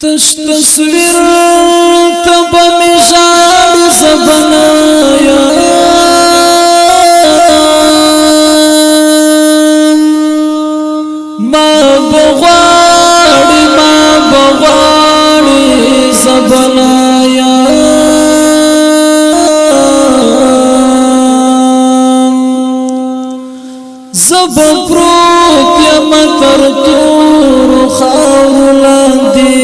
تش تصویر تب مشاعر سبنایا ما بغواړي سبنایا زب پروت یم تر تور خاور لاندې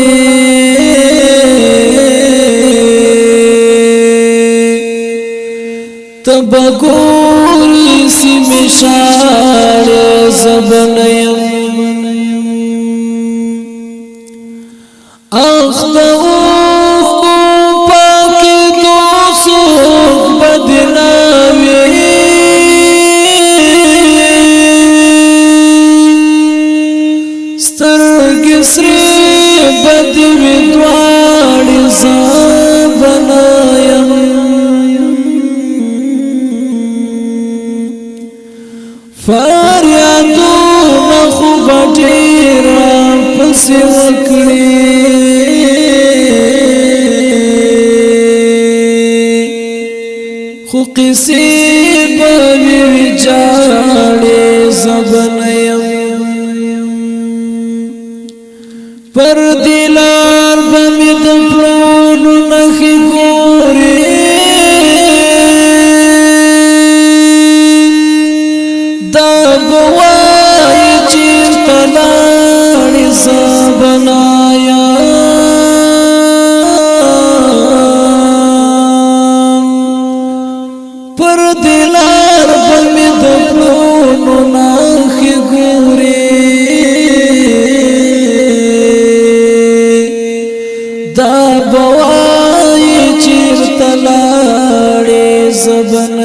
تب ګوري سیمې شاړې زبنیم اخته پاکې دوسوک بدناوي سترګې سرې بدوي دواړې زبنیم فریادونه خو به ډېره پسې وکړي خو قصې به مې ویجاړې زبنیم پر دې لار به مې د پلونو نښې ګورې دا به وایي چېرته لاړې زبنایا پر دې لار به مې د پلونو نښې ګورې دا به وایي چېرته لاړې زبنایا